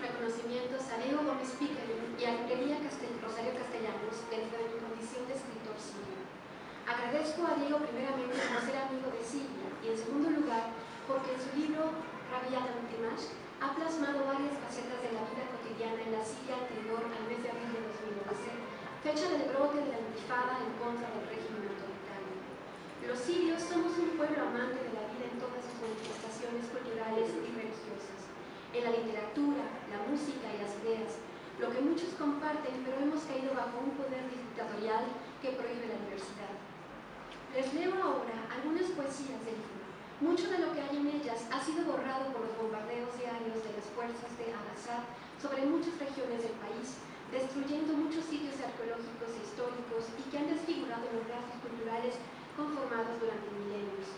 reconocimientos a Diego Gómez Pickering y a Rosario Castellanos dentro de mi condición de escritor sirio. Agradezco a Diego primeramente por ser amigo de Siria y en segundo lugar porque en su libro Rabiat al-Timash ha plasmado varias facetas de la vida cotidiana en la Siria anterior al mes de abril de 2011, fecha del brote de la intifada en contra del régimen autoritario. Los sirios somos un pueblo amante de la vida en todas sus manifestaciones culturales y religiosas, en la literatura, la música y las ideas, lo que muchos comparten, pero hemos caído bajo un poder dictatorial que prohíbe la diversidad. Les leo ahora algunas poesías del libro. Mucho de lo que hay en ellas ha sido borrado por los bombardeos diarios de las fuerzas de Al-Assad sobre muchas regiones del país, destruyendo muchos sitios arqueológicos e históricos y que han desfigurado los rasgos culturales conformados durante milenios.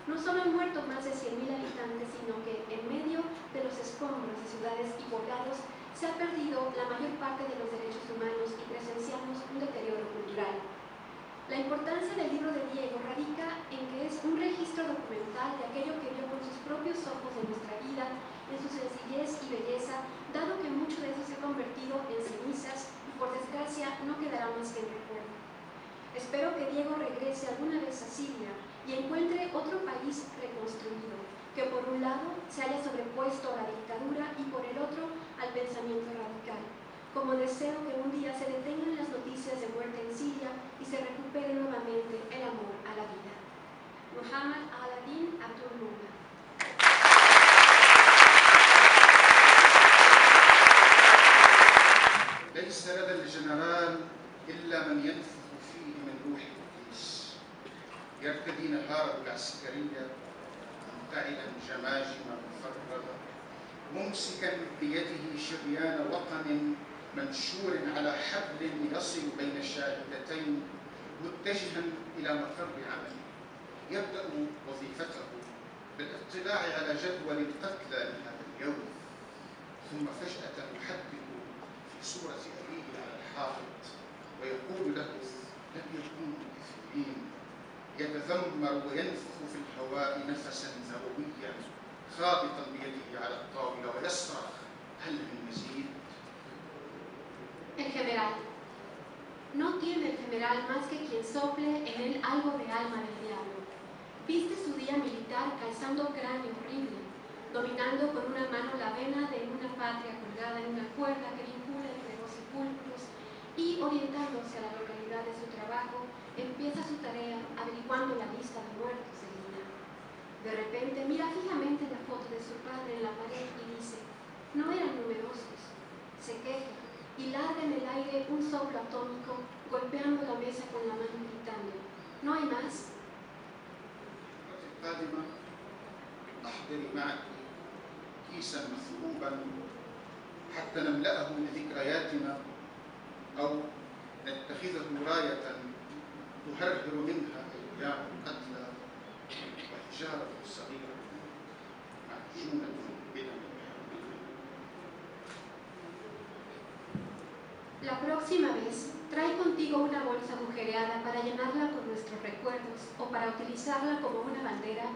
No solo han muerto más de 100.000 habitantes, sino que en medio de los escombros de ciudades y poblados se ha perdido la mayor parte de los derechos humanos y presenciamos un deterioro cultural. La importancia del libro de Diego radica en que es un registro documental de aquello que vio con sus propios ojos en nuestra vida, en su sencillez y belleza, dado que mucho de eso se ha convertido en cenizas y por desgracia no quedará más que en recuerdo. Espero que Diego regrese alguna vez a Siria y encuentre otro país reconstruido, que por un lado se haya sobrepuesto a la dictadura y por el otro al pensamiento radical. Como deseo que un día se detengan las noticias de muerte en Siria y se recupere nuevamente el amor a la vida. Muhammad al-Adin Abdul Mullah. ليس لدى الجنرال إلا من ينفخ فيه من روح القدس، يرتدي نهاره العسكرية منتعلا جماجم مفرغة، ممسكا بيده شريان وطن منشور على حبل يصل بين الشاهدتين، متجها إلى مقر عمله. يبدأ وظيفته بالاطلاع على جدول القتلى لهذا اليوم، ثم فجأة يحدث في صورة أبيه على الحائط ويقول له: لم يكونوا كثيرين. يتذمر وينفخ في الهواء نفسا نوويا خابطا بيده على الطاولة ويصرخ: هل من مزيد؟ El general. No tiene el general más que quien sople en él algo de alma del diablo. Viste su día militar calzando cráneo horrible, dominando con una mano la vena de una patria colgada en una cuerda que vincula entre dos sepulcros y, orientándose a la localidad de su trabajo, empieza su tarea averiguando la lista de muertos del día. De repente mira fijamente la foto de su padre en la pared y dice: no eran numerosos. Se queja y larga en el aire un soplo atómico, golpeando la mesa con la mano gritando: ¿no hay más? القادمة أحضري معك كيسا مثقوبا حتى نملأه بذكرياتنا أو نتخذه راية تهرهر منها أيام القتلى وحجارة صغيرة معجونة بدم. La próxima vez, trae contigo una bolsa agujereada para llenarla con nuestros recuerdos o para utilizarla como una bandera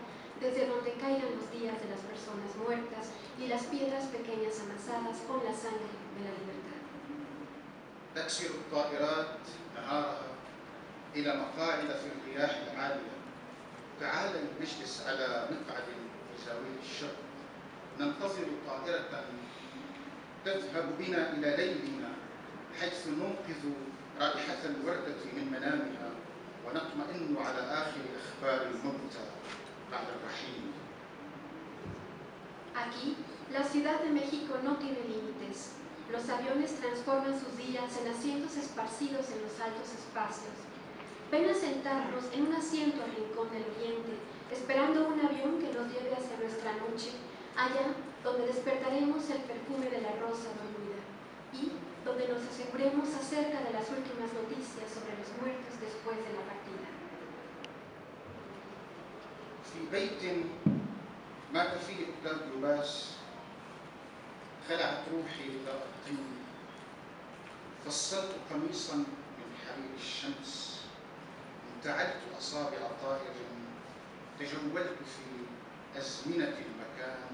desde donde caigan los días de las personas muertas y las piedras pequeñas amasadas con la sangre de la libertad. تكسر الطائرات نهارها إلى مقاعد في الرياح العالية. تعالي نجلس على مقعد في زاوية الشرق، ننتظر طائرة تذهب بنا إلى ليلنا، حيث ننقذ رائحة الوردة من منامها ونطمئن على آخر أخبار الموتى بعد الرحيل. Aquí, la Ciudad de México no tiene límites. Los aviones transforman sus días en asientos esparcidos en los altos espacios. Ven a sentarnos en un asiento al rincón del oriente, esperando un avión que nos lleve hacia nuestra noche, allá donde despertaremos el perfume de la rosa dormida y donde nos aseguremos acerca de las últimas noticias sobre los muertos después de la partida. في بيت مات فيه أستاذ لباس خلعت روحي لطين، فصلت قميصا من حرير الشمس، انتعلت أصابع طائر، تجولت في أزمنة المكان،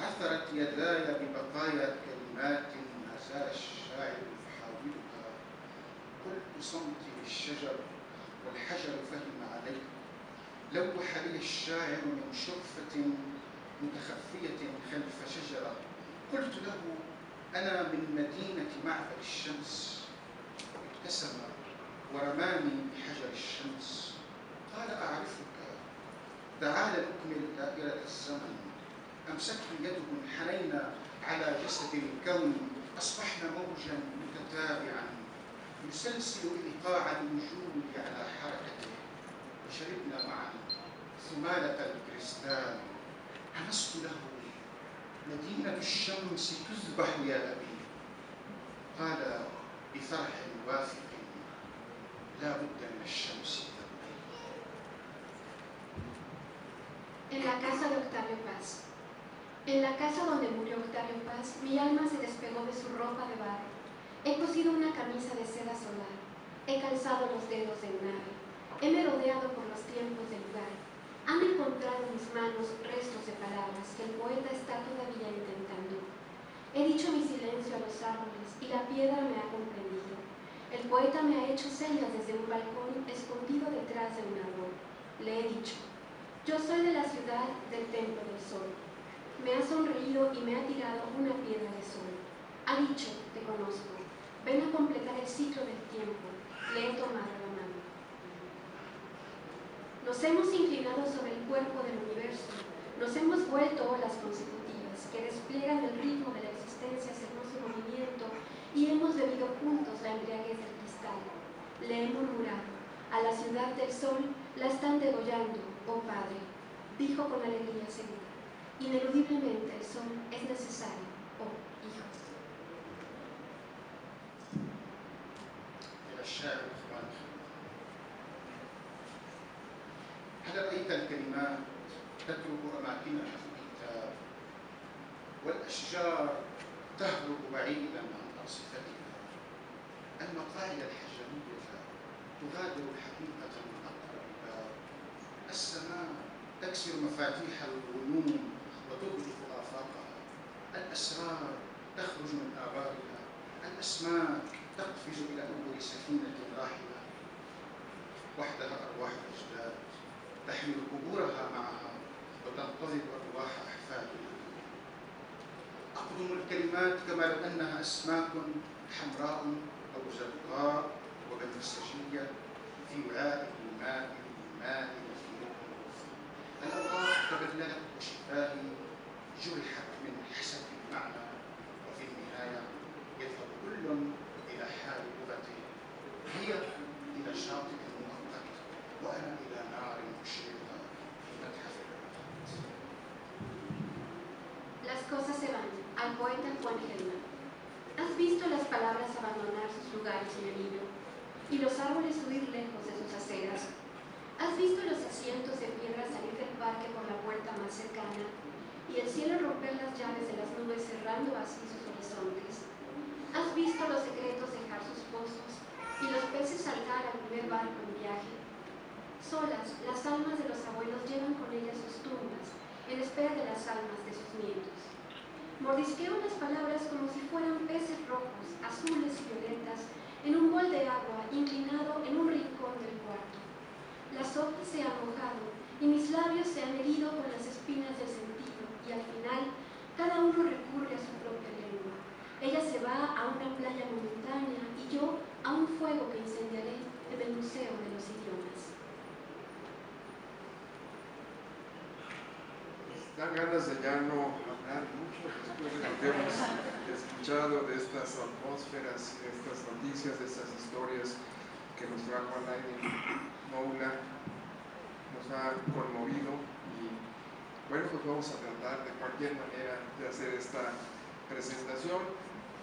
عثرت يداي ببقايا كلمات ما زال الشاعر يحاولها. قلت صمتي للشجر والحجر فهم علي. لوح لي الشاعر من شرفة متخفية خلف شجرة. قلت له أنا من مدينة معبد الشمس. ابتسم ورماني بحجر الشمس. قال أعرفك. تعال نكمل دائرة الزمن. أمسكت يده انحنينا على جسد الكون. أصبحنا موجا متتابعا يسلسل إيقاع الوجود على حركته. وشربنا معا ثمالة الكريستال. همست له مدينة الشمس تذبح يا أبي. قال بفرح وافق لا بد من الشمس. En la casa de Octavio Paz. En la casa donde murió Octavio Paz, mi alma se despegó de su ropa de barro. He cosido una camisa de seda solar. He calzado los dedos de un ave. He merodeado por los tiempos del lugar. Han encontrado en mis manos restos de palabras que el poeta está todavía intentando. He dicho mi silencio a los árboles y la piedra me ha comprendido. El poeta me ha hecho señas desde un balcón escondido detrás de un árbol. Le he dicho: yo soy de la ciudad del templo del sol. Me ha sonreído y me ha tirado una piedra de sol. Ha dicho: te conozco. Ven a completar el ciclo del tiempo. Le he tomado la mano. Nos hemos inclinado sobre el cuerpo del universo. Nos hemos vuelto olas consecutivas que despliegan el ritmo de la existencia según su movimiento y hemos bebido juntos la embriaguez del cristal. Le he murmurado: a la ciudad del sol la están degollando, oh Padre. Dijo con alegría segura: ineludiblemente el sol es necesario, oh Hijo. إلى الشاعر إخواني، هل رأيت الكلمات تترك أماكنها في الكتاب والأشجار تهرب بعيدا عن أرصفتها؟ المقاعد الحجرية تغادر الحقيقة من أقرب باب. السماء تكسر مفاتيح الغيوم وتغلق آفاقها. الأسرار تخرج من آبارها. الأسماك تقفز إلى أول سفينة راحلة. وحدها أرواح الأجداد تحمل قبورها معها وتنتظر أرواح أحفادها. أقدم الكلمات كما لو أنها أسماك حمراء أو زرقاء وبنفسجية في وعاء الماء في الروح. الأوراق تبللت وشفاهي جرحت من حسب المعنى، وفي النهاية يذهب كل إلى حال لغته. هي إلى شاطئ مؤقت وأنا إلى نار مشرقة في متحف الرفات. Las cosas se van. Al poeta Juan Gelman. ¿Has visto las palabras abandonar sus lugares en el libro y los árboles huir lejos de sus aceras? ¿Has visto los asientos de piedra salir del parque por la puerta más cercana y el cielo romper las llaves de las nubes cerrando así sus horizontes? ¿Has visto los secretos dejar sus pozos y los peces saltar al primer barco en viaje? Solas, las almas de los abuelos llevan con ellas sus tumbas en espera de las almas de sus nietos. Mordisqueo las palabras como si fueran peces rojos, azules y violetas en un bol de agua inclinado en un rincón del cuarto. Las hojas se han mojado y mis labios se han herido con las espinas del sentido y al final cada uno recurre a su propia lengua. Ella se va a una playa momentánea y yo a un fuego que incendiaré en el Museo de los Idiomas. Dan ganas de ya no hablar mucho después de lo que hemos escuchado de estas atmósferas, de estas noticias, de estas historias que nos trajo Alain Moula, nos ha conmovido y bueno, pues vamos a tratar de cualquier manera de hacer esta presentación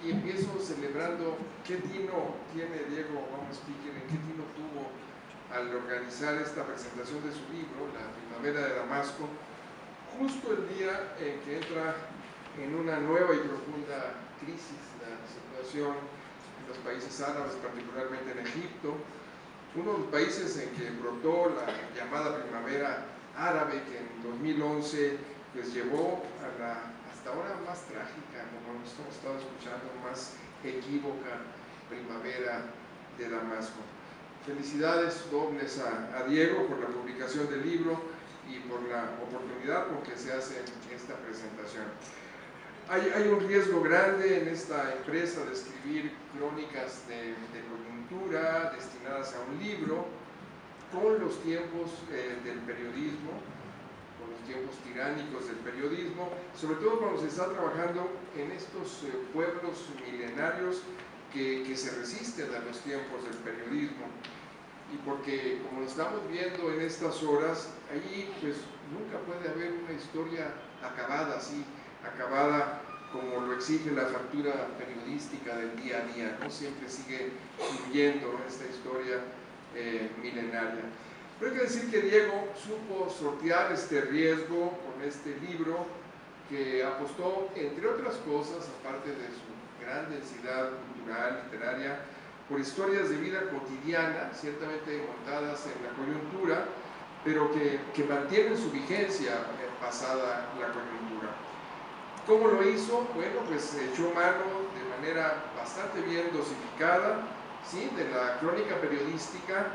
y empiezo celebrando qué tino tiene Diego Gómez Piquer, qué tino tuvo al organizar esta presentación de su libro, La Primavera de Damasco, justo el día en que entra en una nueva y profunda crisis la situación en los países árabes, particularmente en Egipto, uno de los países en que brotó la llamada primavera árabe, que en 2011 pues llevó a la hasta ahora más trágica, como hemos estado escuchando, más equívoca primavera de Damasco. Felicidades dobles a Diego por la publicación del libro y por la oportunidad con que se hace esta presentación. Hay un riesgo grande en esta empresa de escribir crónicas de coyuntura destinadas a un libro con los tiempos del periodismo, con los tiempos tiránicos del periodismo, sobre todo cuando se está trabajando en estos pueblos milenarios que se resisten a los tiempos del periodismo. Y porque, como lo estamos viendo en estas horas, allí pues nunca puede haber una historia acabada así, acabada como lo exige la factura periodística del día a día, ¿no? Siempre sigue fluyendo esta historia milenaria. Pero hay que decir que Diego supo sortear este riesgo con este libro, que apostó, entre otras cosas, aparte de su gran densidad cultural, literaria, por historias de vida cotidiana, ciertamente montadas en la coyuntura, pero que mantienen su vigencia pasada la coyuntura. ¿Cómo lo hizo? Bueno, pues echó mano de manera bastante bien dosificada, ¿sí?, de la crónica periodística,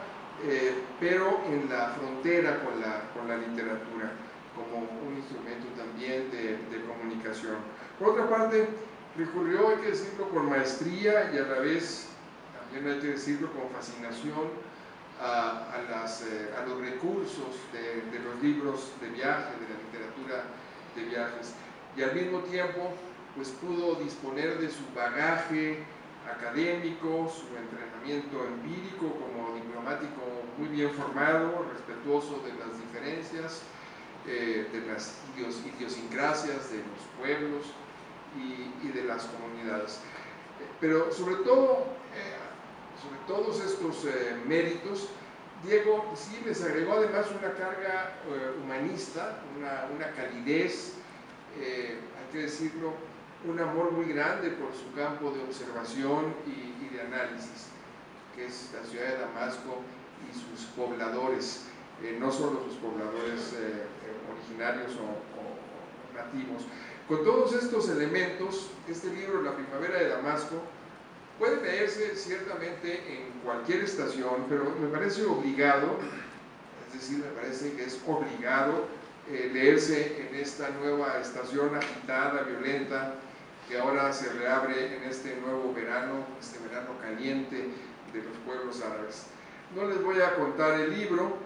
pero en la frontera con la literatura, como un instrumento también de comunicación. Por otra parte, recurrió, hay que decirlo, con maestría y a la vez, también hay que decirlo, con fascinación a los recursos de los libros de viaje, de la literatura de viajes, y al mismo tiempo pues pudo disponer de su bagaje académico, su entrenamiento empírico como diplomático muy bien formado, respetuoso de las diferencias, de las idiosincrasias de los pueblos y de las comunidades. Pero sobre todo, sobre todos estos méritos, Diego sí les agregó además una carga humanista, una calidez, hay que decirlo, un amor muy grande por su campo de observación y de análisis, que es la ciudad de Damasco y sus pobladores, no solo sus pobladores originarios o nativos. Con todos estos elementos, este libro, La primavera de Damasco, puede leerse ciertamente en cualquier estación, pero me parece obligado, es decir, me parece que es obligado leerse en esta nueva estación agitada, violenta, que ahora se reabre en este nuevo verano, este verano caliente de los pueblos árabes. No les voy a contar el libro,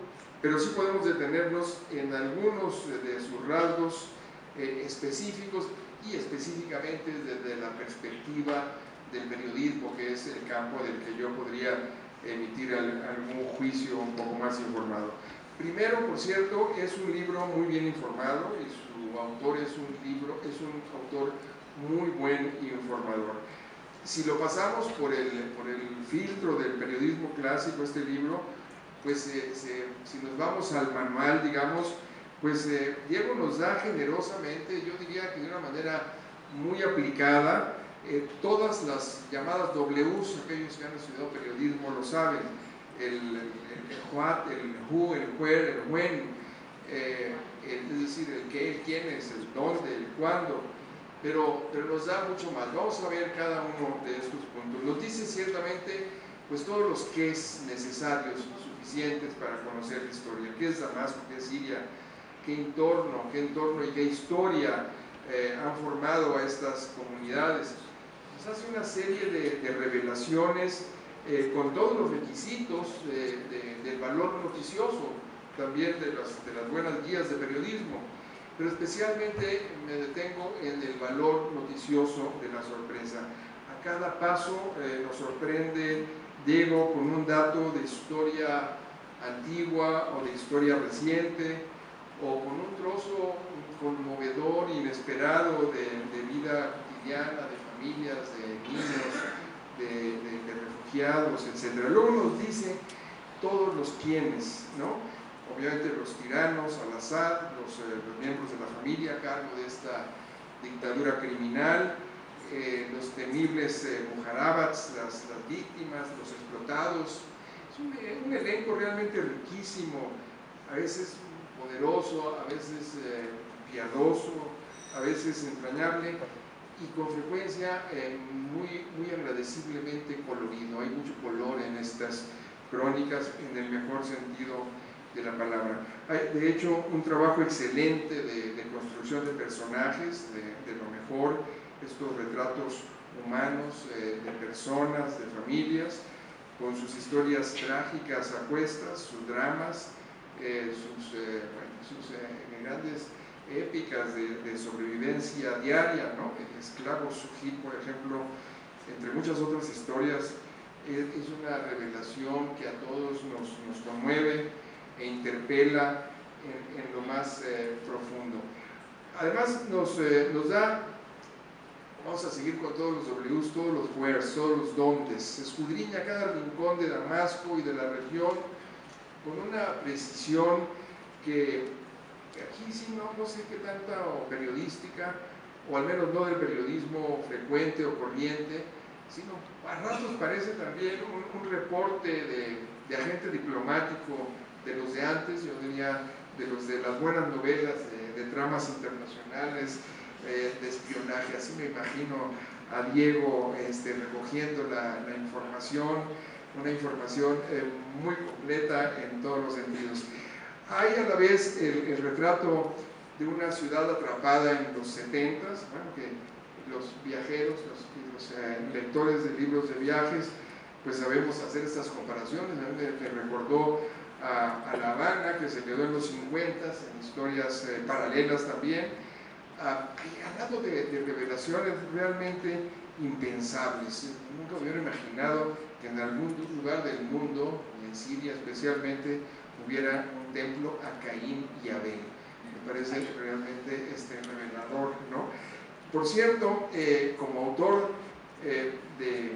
pero sí podemos detenernos en algunos de sus rasgos específicos y específicamente desde la perspectiva del periodismo, que es el campo del que yo podría emitir algún juicio un poco más informado. Primero, por cierto, es un libro muy bien informado y su autor es un autor muy buen informador. Si lo pasamos por el filtro del periodismo clásico, este libro, pues si nos vamos al manual, digamos, pues Diego nos da generosamente, yo diría que de una manera muy aplicada, todas las llamadas Ws, aquellos que han estudiado periodismo lo saben, el what, el who, el where, el when, es decir, el qué, el quién es, el dónde, el cuándo, pero nos da mucho más. Vamos a ver cada uno de estos puntos. Nos dice ciertamente pues todos los qués necesarios, suficientes para conocer la historia. ¿Qué es Damasco? ¿Qué es Siria? ¿Qué entorno y qué historia han formado a estas comunidades? Nos hace una serie de revelaciones con todos los requisitos del valor noticioso, también de las buenas guías de periodismo, pero especialmente me detengo en el valor noticioso de la sorpresa. A cada paso nos sorprende Diego con un dato de historia antigua o de historia reciente, o con un trozo conmovedor, inesperado de vida cotidiana, de familias, de niños, de refugiados, etc. Luego nos dice todos los quiénes, ¿no? Obviamente los tiranos, Al-Assad, los miembros de la familia a cargo de esta dictadura criminal, los temibles mujarabats, las víctimas, los explotados. Es un elenco realmente riquísimo, a veces poderoso, a veces piadoso, a veces entrañable y con frecuencia muy agradeciblemente colorido. Hay mucho color en estas crónicas en el mejor sentido de la palabra. Hay, de hecho, un trabajo excelente de construcción de personajes, de lo mejor, estos retratos humanos, de personas, de familias, con sus historias trágicas a cuestas, sus dramas, sus grandes épicas de sobrevivencia diaria, ¿no? El esclavo Suji, por ejemplo, entre muchas otras historias, es una revelación que a todos nos conmueve e interpela en lo más profundo. Además nos da, vamos a seguir con todos los Ws, todos los wheres, todos los dondes, escudriña cada rincón de Damasco y de la región con una precisión que aquí sí no sé qué tanta o periodística, o al menos no del periodismo frecuente o corriente, sino a ratos parece también un reporte de agente diplomático de los de antes, yo diría de los de las buenas novelas de tramas internacionales, de espionaje. Así me imagino a Diego recogiendo la información, una información muy completa en todos los sentidos. Hay a la vez el retrato de una ciudad atrapada en los 70s, bueno, que los viajeros, los lectores de libros de viajes, pues sabemos hacer estas comparaciones. A mí me recordó a La Habana, que se quedó en los 50s, en historias paralelas también, hablando de revelaciones realmente impensables. Nunca hubiera imaginado que en algún lugar del mundo, y en Siria especialmente, hubiera un templo a Caín y Abel. Me parece realmente revelador, ¿no? Por cierto, como autor de,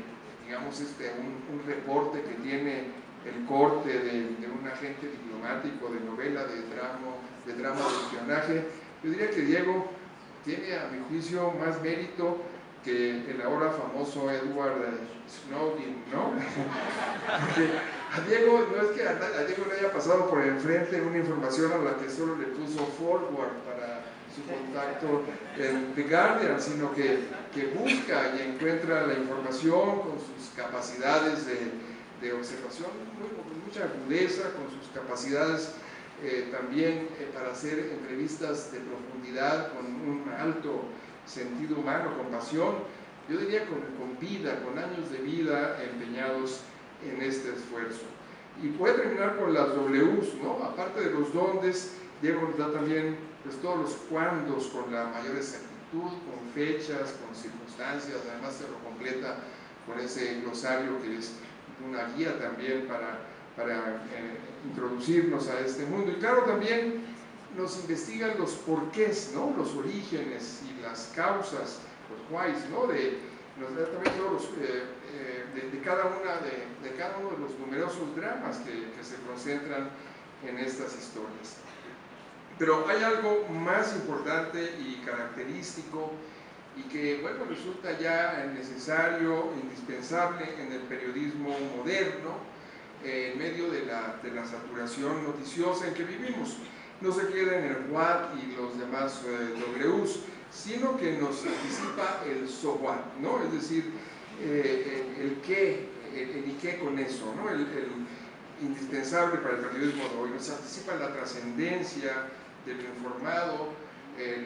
digamos, un reporte que tiene el corte de un agente diplomático, de novela, de drama de espionaje, yo diría que Diego tiene, a mi juicio, más mérito que el ahora famoso Edward Snowden, ¿no? Porque a Diego, no es que a Diego le haya pasado por enfrente una información a la que solo le puso forward para su contacto en The Guardian, sino que busca y encuentra la información con sus capacidades de observación, con mucha agudeza, con sus capacidades también para hacer entrevistas de profundidad, con un alto sentido humano, con pasión, yo diría con vida, con años de vida empeñados en este esfuerzo. Y puede terminar con las Ws, ¿no? Aparte de los dondes, Diego nos da también pues, todos los cuándos con la mayor exactitud, con fechas, con circunstancias, además se lo completa con ese glosario que es una guía también para introducirnos a este mundo. Y claro, también nos investigan los porqués, ¿no? Los orígenes y las causas, los whys, ¿no? Nos da también todos los, de cada uno de los numerosos dramas que se concentran en estas historias. Pero hay algo más importante y característico y que, bueno, resulta ya necesario, indispensable en el periodismo moderno, en medio de la saturación noticiosa en que vivimos. No se queda en el what y los demás Ws, sino que nos anticipa el so what, ¿no? Es decir, el qué, el y qué con eso, ¿no? El indispensable para el periodismo de hoy. Nos anticipa la trascendencia de lo informado,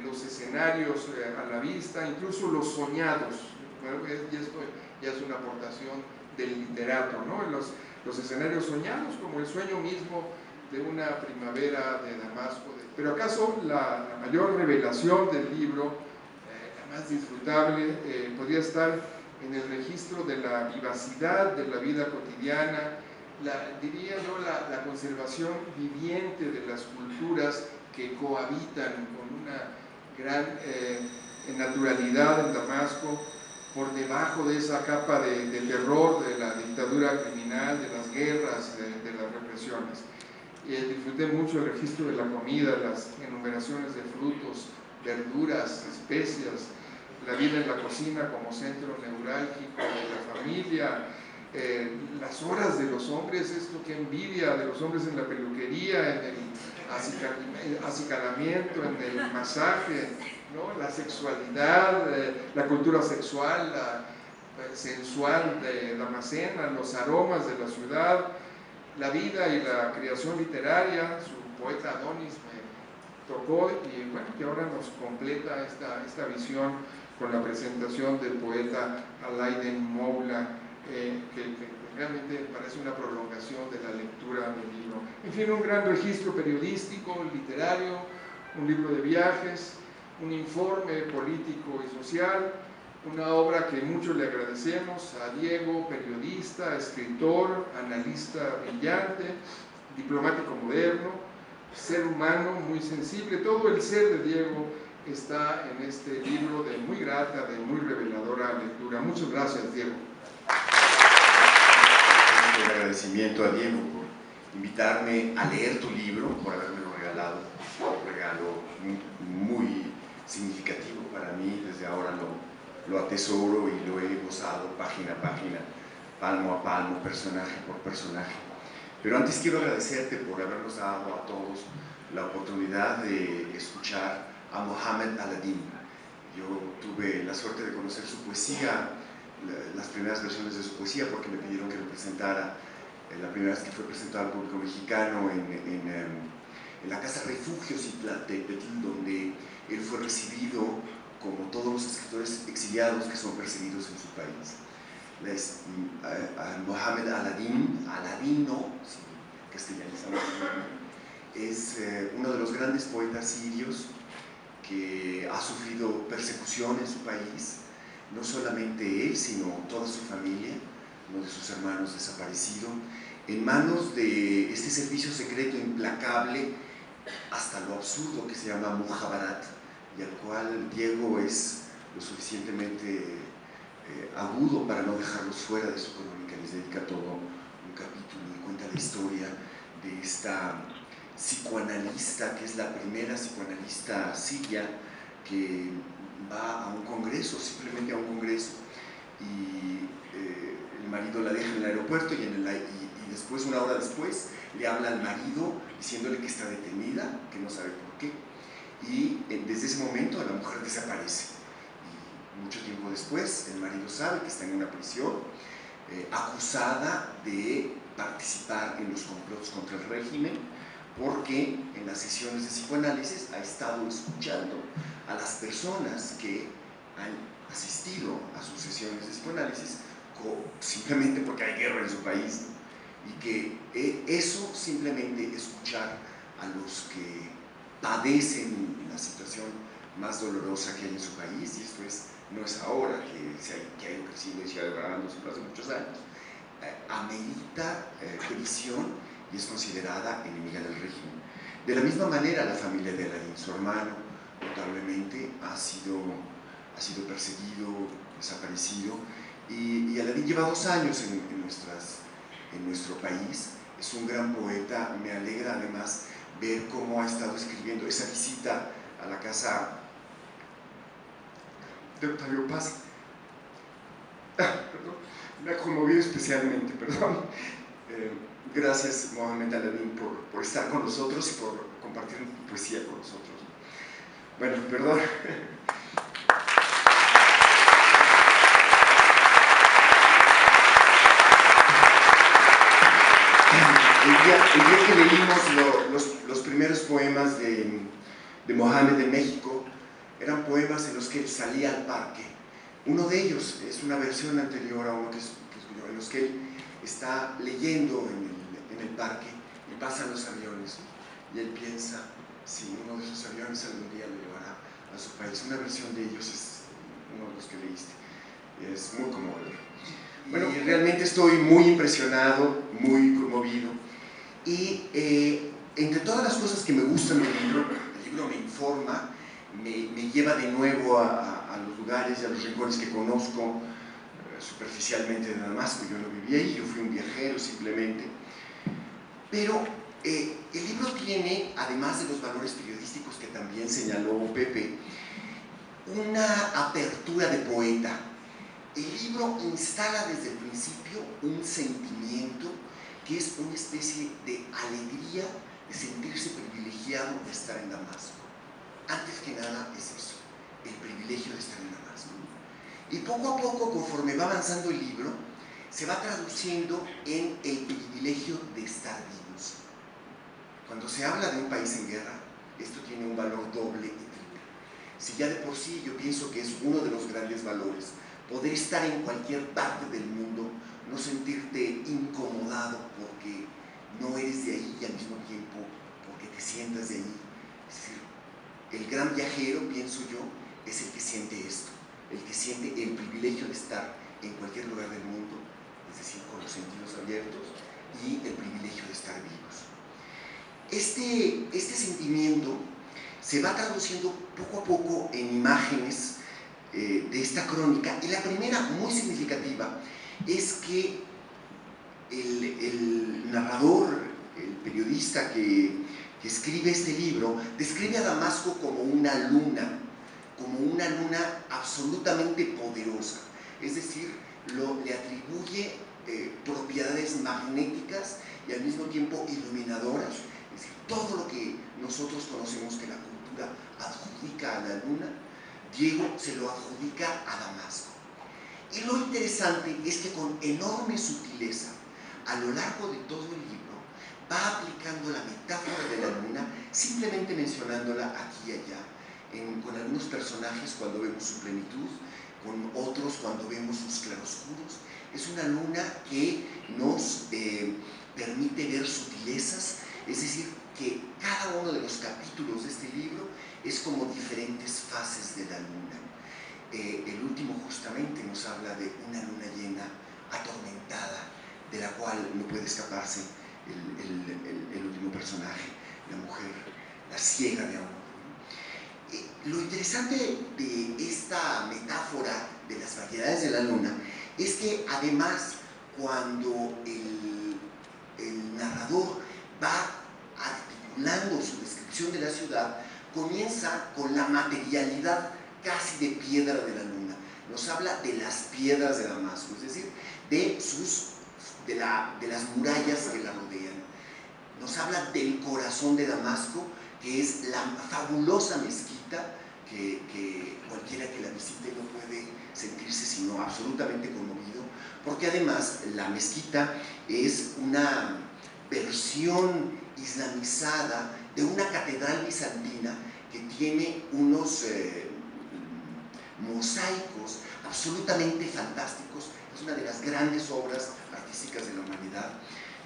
los escenarios a la vista, incluso los soñados. Bueno, y esto ya es una aportación del literato, ¿no? Los escenarios soñados, como el sueño mismo de una primavera de Damasco. Pero acaso la mayor revelación del libro, la más disfrutable, podría estar en el registro de la vivacidad de la vida cotidiana, diría yo, la conservación viviente de las culturas que cohabitan con una gran naturalidad en Damasco, por debajo de esa capa de terror de la dictadura criminal, de las guerras, de las represiones. Disfruté mucho el registro de la comida, las enumeraciones de frutos, verduras, especias, la vida en la cocina como centro neurálgico de la familia, las horas de los hombres, esto que envidia de los hombres en la peluquería, en el acicalamiento, en el masaje, ¿no? La sexualidad, la cultura sexual, sensual de Damascena, los aromas de la ciudad, la vida y la creación literaria. Su poeta Adonis me tocó, y bueno, que ahora nos completa esta visión con la presentación del poeta Alaiden Moula, que realmente parece una prolongación de la lectura del libro. En fin, un gran registro periodístico, literario, un libro de viajes, un informe político y social, una obra que mucho le agradecemos a Diego, periodista, escritor, analista brillante, diplomático moderno, ser humano muy sensible. Todo el ser de Diego está en este libro de muy grata, de muy reveladora lectura. Muchas gracias, Diego. El agradecimiento a Diego por invitarme a leer tu libro, por habérmelo regalado, un regalo muy significativo para mí. Desde ahora lo atesoro y lo he gozado página a página, palmo a palmo, personaje por personaje. Pero antes quiero agradecerte por habernos dado a todos la oportunidad de escuchar a Mohamed Aladin. Yo tuve la suerte de conocer su poesía, las primeras versiones de su poesía, porque me pidieron que lo presentara la primera vez que fue presentado al público mexicano en la Casa Refugio Citlantepetl, donde él fue recibido como todos los escritores exiliados que son perseguidos en su país. Mohamed Aladin, Aladino, si castellanizamos, es uno de los grandes poetas sirios que ha sufrido persecución en su país, no solamente él, sino toda su familia, uno de sus hermanos desaparecido, en manos de este servicio secreto implacable hasta lo absurdo que se llama Mujavarat, y al cual Diego es lo suficientemente agudo para no dejarlos fuera de su crónica. Les dedica todo un capítulo y cuenta la historia de esta psicoanalista, que es la primera psicoanalista siria que va a un congreso, simplemente a un congreso, y el marido la deja en el aeropuerto y después, una hora después, le habla al marido diciéndole que está detenida, que no sabe por qué, y desde ese momento la mujer desaparece. Y mucho tiempo después el marido sabe que está en una prisión, acusada de participar en los complots contra el régimen, porque en las sesiones de psicoanálisis ha estado escuchando a las personas que han asistido a sus sesiones de psicoanálisis simplemente porque hay guerra en su país, ¿no? Y que eso, simplemente escuchar a los que padecen la situación más dolorosa que hay en su país, y esto no es ahora que ha ido creciendo y se ha logrado hace muchos años, amerita prisión y es considerada enemiga del régimen. De la misma manera, la familia de Aladin, su hermano, notablemente ha sido perseguido, desaparecido, y Aladin lleva 2 años en nuestro país. Es un gran poeta. Me alegra además ver cómo ha estado escribiendo esa visita a la casa de Octavio Paz. Perdón, me ha conmovido especialmente, perdón. Gracias, Mohamed Aladin, por estar con nosotros y por compartir tu poesía con nosotros. Bueno, perdón. El día que leímos los primeros poemas de Mohamed en México, eran poemas en los que él salía al parque. Uno de ellos es una versión anterior a uno que escuchó, en los que él está leyendo en el parque y pasan los aviones, y él piensa si uno de esos aviones algún día lo llevará a su país. Una versión de ellos es uno de los que leíste. Es muy conmovedor. Bueno, y realmente estoy muy impresionado, muy conmovido, y entre todas las cosas que me gustan del libro, el libro me informa, me lleva de nuevo a los lugares y a los rincones que conozco superficialmente de Damasco. Yo no viví ahí, yo fui un viajero simplemente, pero el libro tiene, además de los valores periodísticos que también señaló Pepe, una apertura de poeta. El libro instala desde el principio un sentimiento que es una especie de alegría de sentirse privilegiado de estar en Damasco. Antes que nada es eso, el privilegio de estar en Damasco. Y poco a poco, conforme va avanzando el libro, se va traduciendo en el privilegio de estar vivos. Cuando se habla de un país en guerra, esto tiene un valor doble y triple. Si ya de por sí yo pienso que es uno de los grandes valores, poder estar en cualquier parte del mundo, no sentirte incomodado porque no eres de ahí y al mismo tiempo porque te sientas de ahí. Es decir, el gran viajero, pienso yo, es el que siente esto, el que siente el privilegio de estar en cualquier lugar del mundo, es decir, con los sentidos abiertos, y el privilegio de estar vivos. Este sentimiento se va traduciendo poco a poco en imágenes de esta crónica, y la primera, muy significativa, es que el narrador, el periodista que escribe este libro, describe a Damasco como una luna absolutamente poderosa, es decir, le atribuye propiedades magnéticas y al mismo tiempo iluminadoras, es decir, todo lo que nosotros conocemos que la cultura adjudica a la luna, Diego se lo adjudica a Damasco. Y lo interesante es que con enorme sutileza, a lo largo de todo el libro, va aplicando la metáfora de la luna, simplemente mencionándola aquí y allá, con algunos personajes cuando vemos su plenitud, con otros cuando vemos sus claroscuros. Es una luna que nos permite ver sutilezas, es decir, que cada uno de los capítulos de este libro es como diferentes fases de la luna. El último justamente nos habla de una luna llena, atormentada, de la cual no puede escaparse el último personaje, la mujer, la ciega de amor. Lo interesante de esta metáfora de las variedades de la luna es que además cuando el narrador va articulando su descripción de la ciudad, comienza con la materialidad casi de piedra de la luna. Nos habla de las piedras de Damasco, es decir, de las murallas que la rodean. Nos habla del corazón de Damasco, que es la fabulosa mezquita que cualquiera que la visite no puede sentirse sino absolutamente conmovido, porque además la mezquita es una versión islamizada de una catedral bizantina que tiene unos mosaicos absolutamente fantásticos. Es una de las grandes obras artísticas de la humanidad,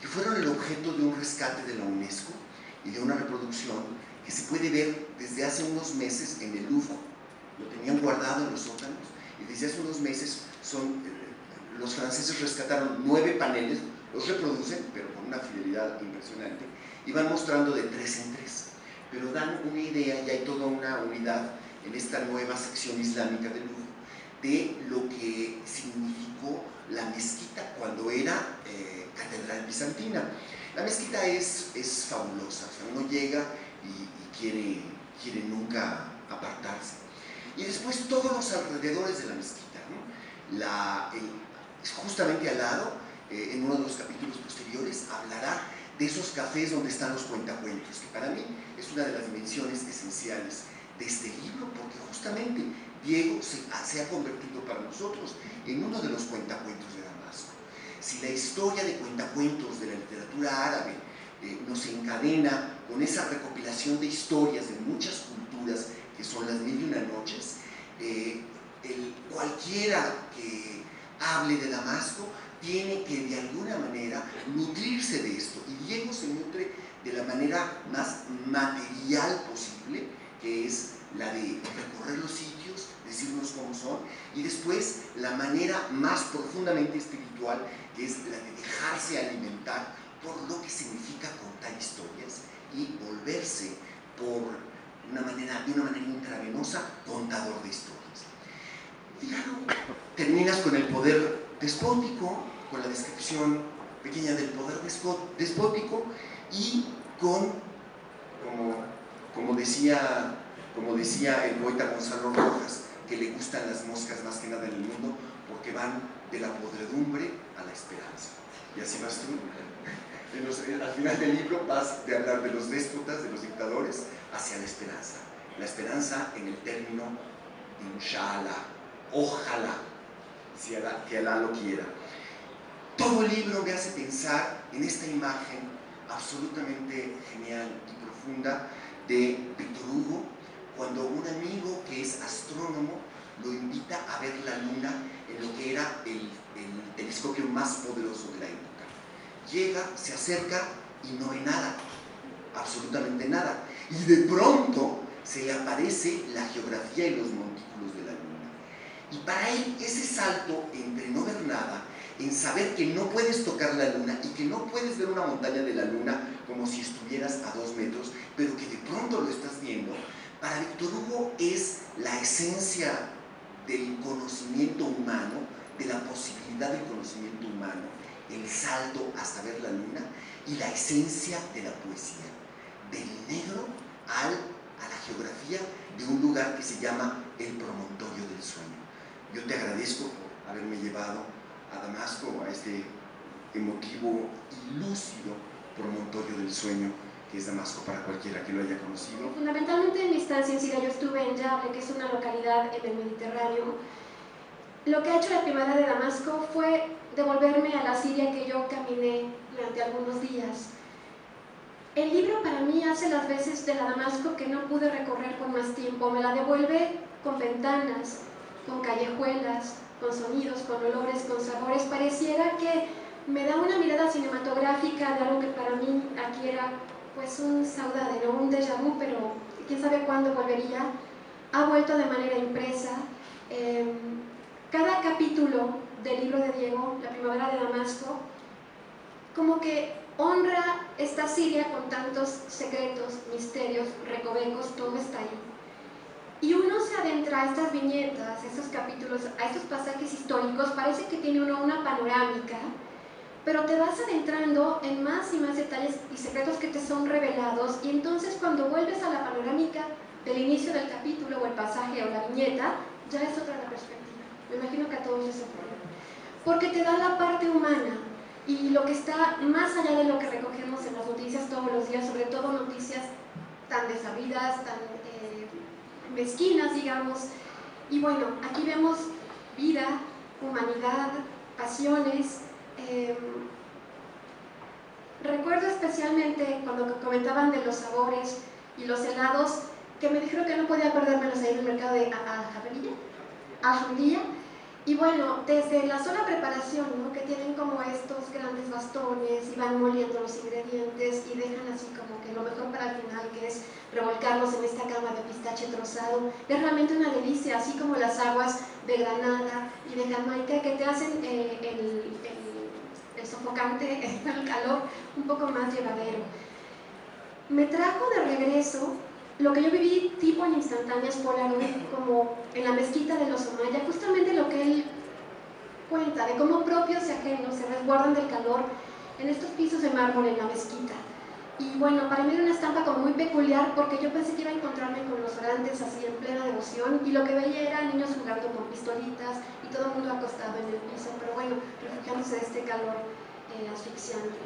que fueron el objeto de un rescate de la UNESCO y de una reproducción que se puede ver desde hace unos meses en el Louvre. Lo tenían guardado en los sótanos y desde hace unos meses los franceses rescataron 9 paneles, los reproducen, pero con una fidelidad impresionante, y van mostrando de 3 en 3, pero dan una idea, y hay toda una unidad en esta nueva sección islámica del Louvre, de lo que significó la mezquita cuando era catedral bizantina. La mezquita es fabulosa, o sea, uno llega y quiere nunca apartarse. Y después todos los alrededores de la mezquita, ¿no? Justamente al lado, en uno de los capítulos posteriores, hablará de esos cafés donde están los cuentacuentos, que para mí es una de las dimensiones esenciales de este libro, porque justamente Diego se ha convertido para nosotros en uno de los cuentacuentos de Damasco. Si la historia de cuentacuentos de la literatura árabe nos encadena con esa recopilación de historias de muchas culturas que son las 1001 noches, cualquiera que hable de Damasco tiene que de alguna manera nutrirse de esto, y Diego se nutre de la manera más material posible, que es la de recorrer los sitios, decirnos cómo son, y después la manera más profundamente espiritual, que es la de dejarse alimentar por lo que significa contar historias y volverse de una manera intravenosa contador de historias. Claro, terminas con el poder despótico, con la descripción pequeña del poder despótico, y con, como decía el poeta Gonzalo Rojas, que le gustan las moscas más que nada en el mundo, porque porque van de la podredumbre a la esperanza. Y así vas tú. Al final del libro vas de hablar de los déspotas, de los dictadores, hacia la esperanza. La esperanza en el término inshallah, ojalá, si que Alá lo quiera. Todo el libro me hace pensar en esta imagen absolutamente genial y profunda de Víctor Hugo, cuando un amigo que es astrónomo lo invita a ver la luna en lo que era el telescopio más poderoso de la época. Llega, se acerca y no ve nada, absolutamente nada. Y de pronto se le aparece la geografía y los montículos de la luna. Y para él ese salto entre no ver nada, en saber que no puedes tocar la luna y que no puedes ver una montaña de la luna como si estuvieras a 2 metros, pero que de pronto lo estás viendo, para Víctor Hugo es la esencia del conocimiento humano, de la posibilidad del conocimiento humano, el salto hasta ver la luna y la esencia de la poesía, del negro a la geografía de un lugar que se llama el promontorio del sueño. Yo te agradezco por haberme llevado a Damasco, a este emotivo y lúcido promontorio del sueño que es Damasco para cualquiera que lo haya conocido. Fundamentalmente en mi estancia en Siria, yo estuve en Yable, que es una localidad en el Mediterráneo. Lo que ha hecho la Primavera de Damasco fue devolverme a la Siria que yo caminé durante algunos días. El libro para mí hace las veces de la Damasco que no pude recorrer con más tiempo, me la devuelve con ventanas, con callejuelas, con sonidos, con olores, con sabores. Pareciera que me da una mirada cinematográfica de algo que para mí aquí era pues un saudade, ¿no? Un déjà vu, pero quién sabe cuándo volvería. Ha vuelto de manera impresa. Cada capítulo del libro de Diego, La Primavera de Damasco, como que honra esta Siria con tantos secretos, misterios, recovecos, todo está ahí. Y uno se adentra a estas viñetas, a estos capítulos, a estos pasajes históricos, parece que tiene uno una panorámica, pero te vas adentrando en más y más detalles y secretos que te son revelados, y entonces cuando vuelves a la panorámica del inicio del capítulo o el pasaje o la viñeta, ya es otra la perspectiva. Me imagino que a todos les ocurre. Porque te da la parte humana y lo que está más allá de lo que recogemos en las noticias todos los días, sobre todo noticias tan desabridas, tan mezquinas, digamos. Y bueno, aquí vemos vida, humanidad, pasiones. Recuerdo especialmente cuando comentaban de los sabores y los helados, que me dijeron que no podía perdérmelos ahí en el mercado de Alhamdía. Y bueno, desde la sola preparación, ¿no? Que tienen como estos grandes bastones y van moliendo los ingredientes y dejan así como que lo mejor para el final, que es revolcarlos en esta cama de pistache trozado. Es realmente una delicia, así como las aguas de Granada y de Jamaica que te hacen el sofocante, el calor un poco más llevadero. Me trajo de regreso lo que yo viví tipo en instantáneas Polaroid, como en la mezquita de los Omaya, justamente lo que él cuenta de cómo propios y ajenos se resguardan del calor en estos pisos de mármol en la mezquita. Y bueno, para mí era una estampa como muy peculiar porque yo pensé que iba a encontrarme con los orantes así en plena devoción y lo que veía era niños jugando con pistolitas y todo el mundo acostado en el piso, pero bueno, refugiándose de este calor asfixiante.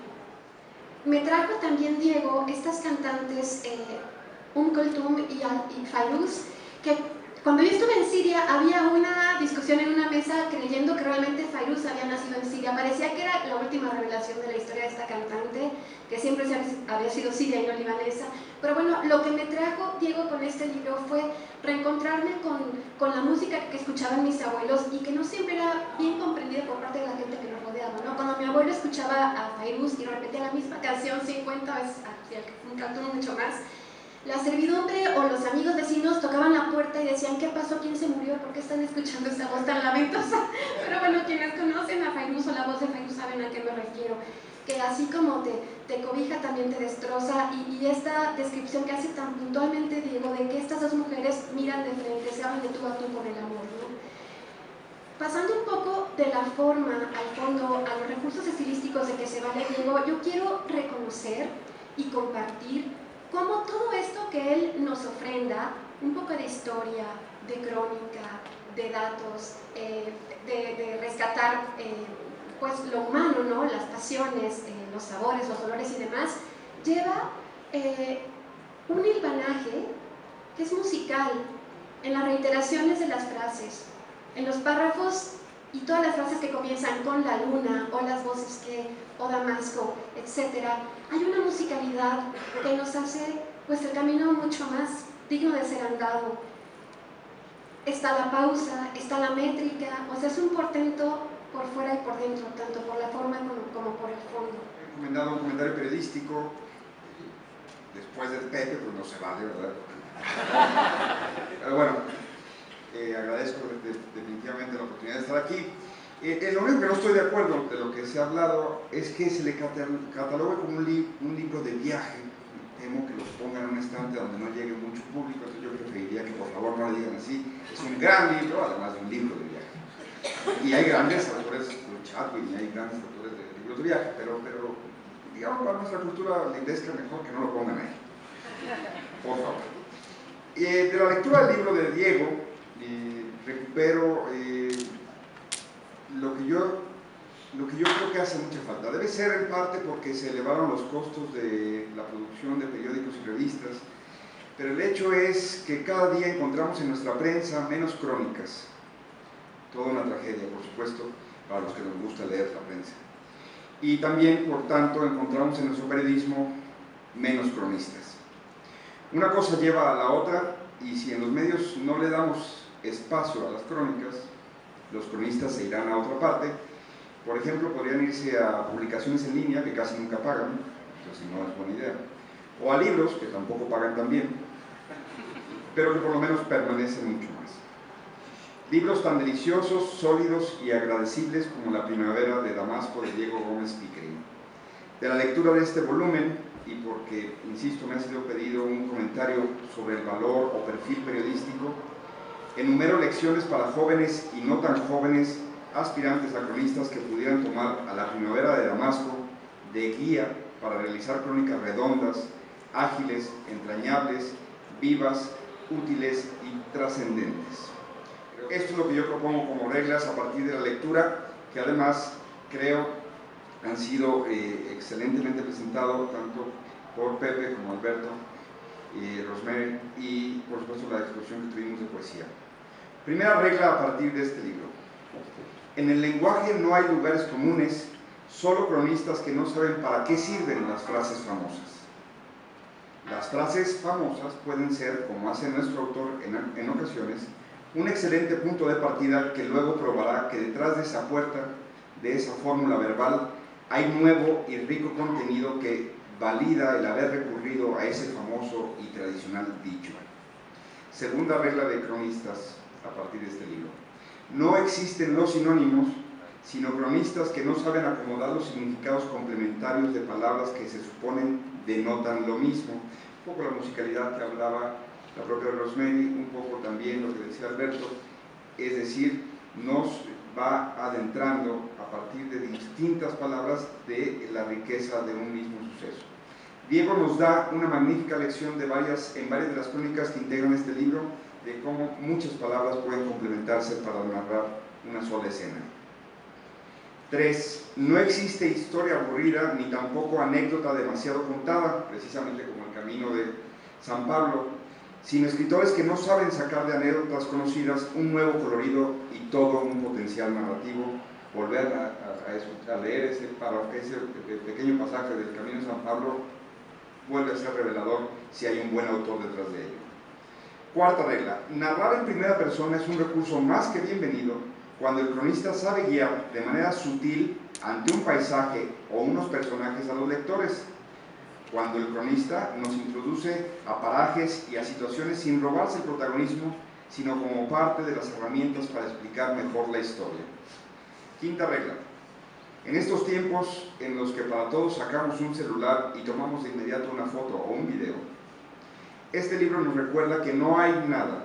Me trajo también Diego estas cantantes Kulthum y Fairuz, que cuando yo estuve en Siria había una discusión en una mesa creyendo que realmente Fairuz había nacido en Siria. Parecía que era la última revelación de la historia de esta cantante, que siempre había sido siria y no libanesa. Pero bueno, lo que me trajo Diego con este libro fue reencontrarme con la música que escuchaban mis abuelos y que no siempre era bien comprendida por parte de la gente que nos rodeaba, ¿no? Cuando mi abuelo escuchaba a Fairuz y repetía la misma canción 50 veces, un cantón mucho más, la servidumbre o los amigos vecinos tocaban la puerta y decían ¿qué pasó? ¿Quién se murió? ¿Por qué están escuchando esta voz tan lamentosa? Pero bueno, quienes conocen a Fairuz o la voz de Fairuz saben a qué me refiero, que así como te cobija también te destroza, y esta descripción que hace tan puntualmente Diego de que estas dos mujeres miran de frente, se hablan de tú a tú con el amor, ¿no? Pasando un poco de la forma al fondo, a los recursos estilísticos de que se vale Diego, yo quiero reconocer y compartir cómo todo esto que él nos ofrenda, un poco de historia, de crónica, de datos, de rescate retratar pues lo humano, ¿no? Las pasiones, los sabores, los dolores y demás, lleva un hilvanaje que es musical en las reiteraciones de las frases, en los párrafos y todas las frases que comienzan con la luna, o las voces que, o Damasco, etc. Hay una musicalidad que nos hace pues el camino mucho más digno de ser andado. Está la pausa, está la métrica, o sea, es un portento por fuera y por dentro, tanto por la forma como por el fondo. He recomendado un comentario periodístico, después del Pepe, pues no se vale, ¿verdad? Pero bueno, agradezco definitivamente la oportunidad de estar aquí. Lo único que no estoy de acuerdo de lo que se ha hablado es que se le catalogue como un libro de viaje. Temo que lo pongan en un estante donde no llegue mucho público, entonces yo preferiría que por favor no lo digan así. Es un gran libro, además de un libro de viaje. Y hay grandes autores, como Chatwin, y hay grandes autores de libros de viaje, pero digamos, para nuestra cultura libresca mejor que no lo pongan ahí. Por favor. De la lectura del libro de Diego, recupero lo que yo creo que hace mucha falta. Debe ser en parte porque se elevaron los costos de la producción de periódicos y revistas, pero el hecho es que cada día encontramos en nuestra prensa menos crónicas. Toda una tragedia, por supuesto, para los que nos gusta leer la prensa. Y también, por tanto, encontramos en nuestro periodismo menos cronistas. Una cosa lleva a la otra, y si en los medios no le damos espacio a las crónicas, los cronistas se irán a otra parte. Por ejemplo, podrían irse a publicaciones en línea, que casi nunca pagan, entonces no es buena idea, o a libros, que tampoco pagan tan bien, pero que por lo menos permanecen mucho más. Libros tan deliciosos, sólidos y agradecibles como La primavera de Damasco de Diego Gómez Piquerín. De la lectura de este volumen, y porque, insisto, me ha sido pedido un comentario sobre el valor o perfil periodístico, enumero lecciones para jóvenes y no tan jóvenes aspirantes a cronistas que pudieran tomar a La primavera de Damasco de guía para realizar crónicas redondas, ágiles, entrañables, vivas, útiles y trascendentes. Esto es lo que yo propongo como reglas a partir de la lectura, que además creo han sido excelentemente presentados tanto por Pepe como Alberto, Rosemary y por supuesto la exposición que tuvimos de poesía. Primera regla a partir de este libro. En el lenguaje no hay lugares comunes, solo cronistas que no saben para qué sirven las frases famosas. Las frases famosas pueden ser, como hace nuestro autor en ocasiones, un excelente punto de partida que luego probará que detrás de esa puerta, de esa fórmula verbal, hay nuevo y rico contenido que valida el haber recurrido a ese famoso y tradicional dicho. Segunda regla de cronistas a partir de este libro. No existen los sinónimos, sino cronistas que no saben acomodar los significados complementarios de palabras que se suponen denotan lo mismo. Un poco la musicalidad que hablaba la propia Rosemary, un poco también lo que decía Alberto, es decir, nos va adentrando a partir de distintas palabras de la riqueza de un mismo suceso. Diego nos da una magnífica lección en varias de las crónicas que integran este libro, de cómo muchas palabras pueden complementarse para narrar una sola escena. 3. No existe historia aburrida ni tampoco anécdota demasiado contada, precisamente como el camino de San Pablo, sino escritores que no saben sacar de anécdotas conocidas un nuevo colorido y todo un potencial narrativo. Volver a leer ese pequeño pasaje del camino de San Pablo vuelve a ser revelador si hay un buen autor detrás de ello. Cuarta regla, narrar en primera persona es un recurso más que bienvenido cuando el cronista sabe guiar de manera sutil ante un paisaje o unos personajes a los lectores, cuando el cronista nos introduce a parajes y a situaciones sin robarse el protagonismo, sino como parte de las herramientas para explicar mejor la historia. Quinta regla, en estos tiempos en los que para todos sacamos un celular y tomamos de inmediato una foto o un video, este libro nos recuerda que no hay nada,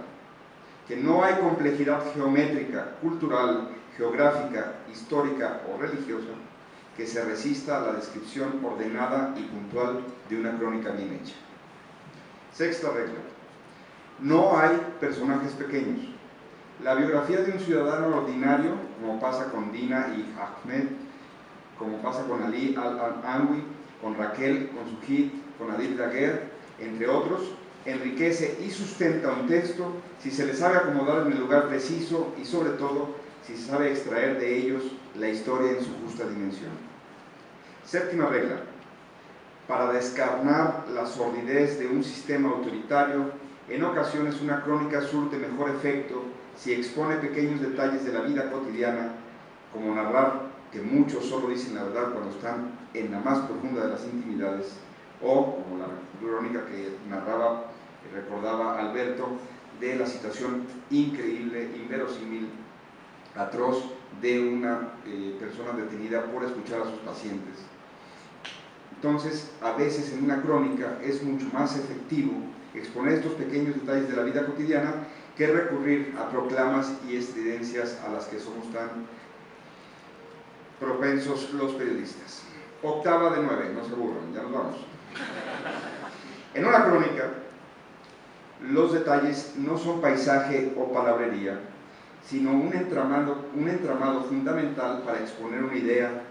que no hay complejidad geométrica, cultural, geográfica, histórica o religiosa que se resista a la descripción ordenada y puntual de una crónica bien hecha. Sexta regla, no hay personajes pequeños. La biografía de un ciudadano ordinario, como pasa con Dina y Ahmed, como pasa con Ali al-Anwi, con Raquel, con Sujit, con Adil Daguerre, entre otros, enriquece y sustenta un texto si se le sabe acomodar en el lugar preciso y sobre todo si se sabe extraer de ellos la historia en su justa dimensión. Séptima regla. Para descarnar la sordidez de un sistema autoritario, en ocasiones una crónica surte mejor efecto si expone pequeños detalles de la vida cotidiana, como narrar que muchos solo dicen la verdad cuando están en la más profunda de las intimidades, o como la crónica que narraba y recordaba Alberto, de la situación increíble, inverosímil, atroz de una persona detenida por escuchar a sus pacientes. Entonces, a veces en una crónica es mucho más efectivo exponer estos pequeños detalles de la vida cotidiana que recurrir a proclamas y estridencias a las que somos tan propensos los periodistas. Octava de 9, no se aburran, ya nos vamos. En una crónica, los detalles no son paisaje o palabrería, sino un entramado fundamental para exponer una idea,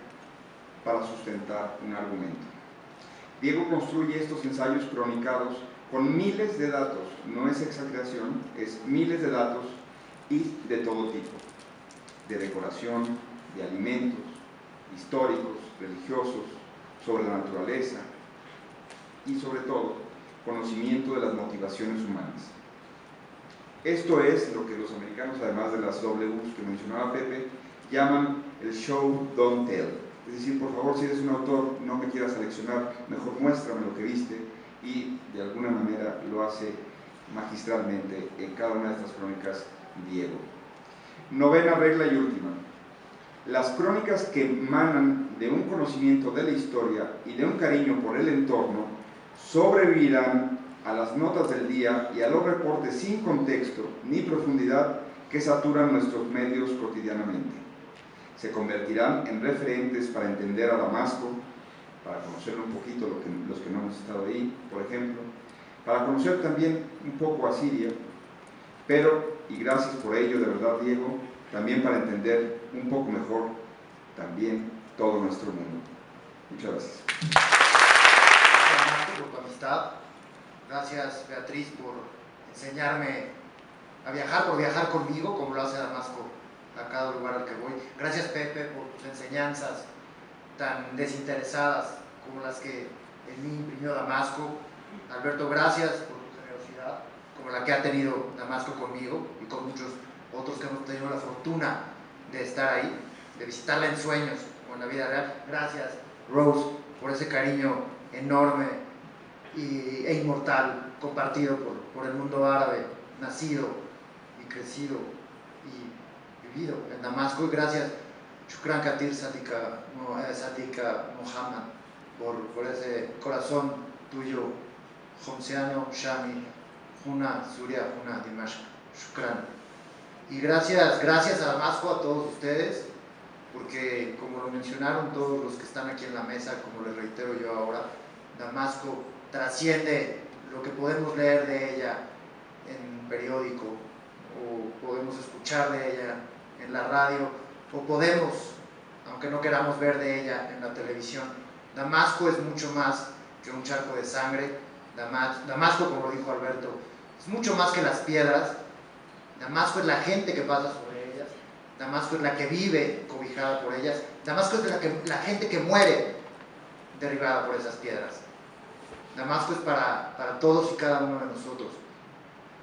para sustentar un argumento. Diego construye estos ensayos cronicados con miles de datos, no es exageración, es miles de datos y de todo tipo, de decoración, de alimentos, históricos, religiosos, sobre la naturaleza y sobre todo, conocimiento de las motivaciones humanas. Esto es lo que los americanos, además de las Ws que mencionaba Pepe, llaman el show, don't tell. Es decir, por favor, si eres un autor, no me quieras seleccionar, mejor muéstrame lo que viste, y de alguna manera lo hace magistralmente en cada una de estas crónicas Diego. Novena regla y última. Las crónicas que emanan de un conocimiento de la historia y de un cariño por el entorno sobrevivirán a las notas del día y a los reportes sin contexto ni profundidad que saturan nuestros medios cotidianamente. Se convertirán en referentes para entender a Damasco, para conocer un poquito los que no hemos estado ahí, por ejemplo, para conocer también un poco a Siria, pero, y gracias por ello, de verdad, Diego, también para entender un poco mejor también todo nuestro mundo. Muchas gracias. Gracias por tu amistad. Gracias, Beatriz, por enseñarme a viajar, por viajar conmigo, como lo hace Damasco a cada lugar al que voy. Gracias, Pepe, por tus enseñanzas tan desinteresadas como las que en mí imprimió Damasco. Alberto, gracias por tu generosidad, como la que ha tenido Damasco conmigo y con muchos otros que hemos tenido la fortuna de estar ahí, de visitarla en sueños o en la vida real. Gracias, Rose, por ese cariño enorme e inmortal compartido por el mundo árabe, nacido y crecido y vivido en Damasco. Y gracias, Shukran Katir Sadika Mohammed, por ese corazón tuyo, Homseano Shami, Juna Suria, Juna Dimashq. Shukran. Y gracias a Damasco, a todos ustedes, porque como lo mencionaron todos los que están aquí en la mesa, como les reitero yo ahora, Damasco trasciende lo que podemos leer de ella en un periódico, o podemos escuchar de ella en la radio, o podemos, aunque no queramos ver de ella en la televisión. Damasco es mucho más que un charco de sangre. Damasco, como lo dijo Alberto, es mucho más que las piedras. Damasco es la gente que pasa sobre ellas. Damasco es la que vive cobijada por ellas. Damasco es la gente que muere derribada por esas piedras. Damasco es para todos y cada uno de nosotros.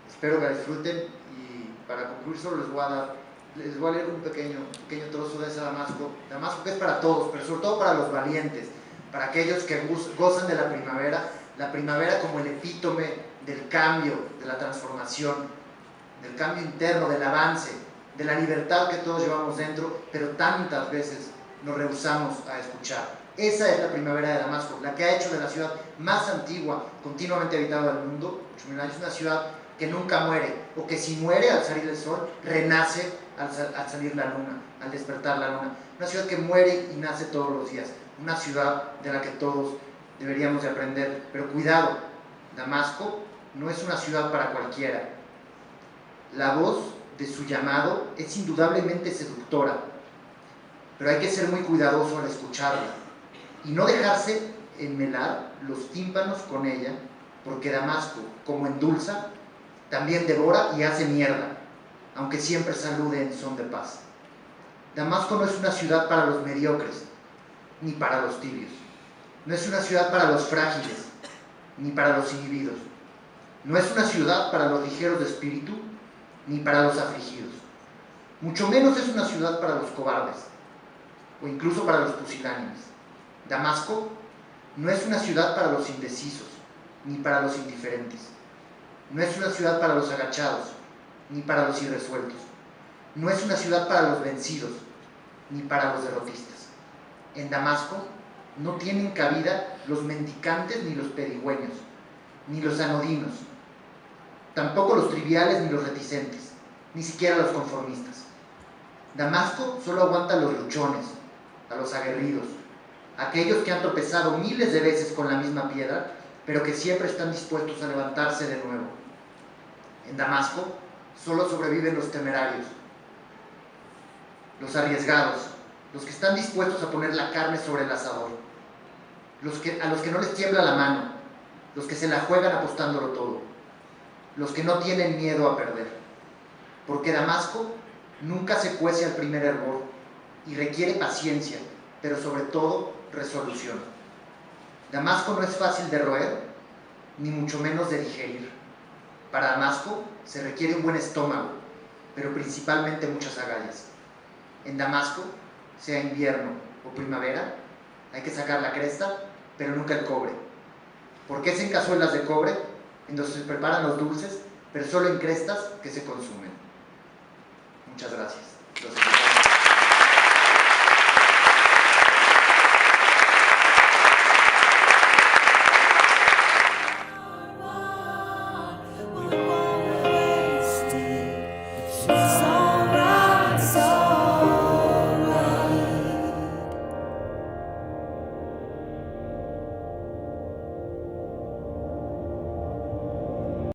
Espero que la disfruten, y para concluir solo les voy a leer un pequeño trozo de ese Damasco. Damasco que es para todos, pero sobre todo para los valientes, para aquellos que gozan de la primavera como el epítome del cambio, de la transformación, del cambio interno, del avance, de la libertad que todos llevamos dentro, pero tantas veces nos rehusamos a escuchar. Esa es la primavera de Damasco, la que ha hecho de la ciudad más antigua, continuamente habitada del mundo, 8.000 años, una ciudad que nunca muere, o que si muere al salir el sol, renace al salir la luna, al despertar la luna. Una ciudad que muere y nace todos los días, una ciudad de la que todos deberíamos de aprender. Pero cuidado, Damasco no es una ciudad para cualquiera. La voz de su llamado es indudablemente seductora, pero hay que ser muy cuidadoso al escucharla y no dejarse enmelar los tímpanos con ella, porque Damasco, como endulza, también devora y hace mierda, aunque siempre salude en son de paz. Damasco no es una ciudad para los mediocres, ni para los tibios. No es una ciudad para los frágiles, ni para los inhibidos. No es una ciudad para los ligeros de espíritu, ni para los afligidos. Mucho menos es una ciudad para los cobardes, o incluso para los pusilánimes. Damasco no es una ciudad para los indecisos, ni para los indiferentes. No es una ciudad para los agachados, ni para los irresueltos. No es una ciudad para los vencidos, ni para los derrotistas. En Damasco no tienen cabida los mendicantes ni los pedigüeños, ni los anodinos, tampoco los triviales ni los reticentes, ni siquiera los conformistas. Damasco solo aguanta a los luchones, a los aguerridos, a aquellos que han tropezado miles de veces con la misma piedra, pero que siempre están dispuestos a levantarse de nuevo. En Damasco solo sobreviven los temerarios, los arriesgados, los que están dispuestos a poner la carne sobre el asador, a los que no les tiembla la mano, los que se la juegan apostándolo todo, los que no tienen miedo a perder. Porque Damasco nunca se cuece al primer hervor y requiere paciencia, pero sobre todo resolución. Damasco no es fácil de roer, ni mucho menos de digerir. Para Damasco se requiere un buen estómago, pero principalmente muchas agallas. En Damasco, sea invierno o primavera, hay que sacar la cresta, pero nunca el cobre. Porque es en cazuelas de cobre en donde se preparan los dulces, pero solo en crestas que se consumen. Muchas gracias. Los escuchamos.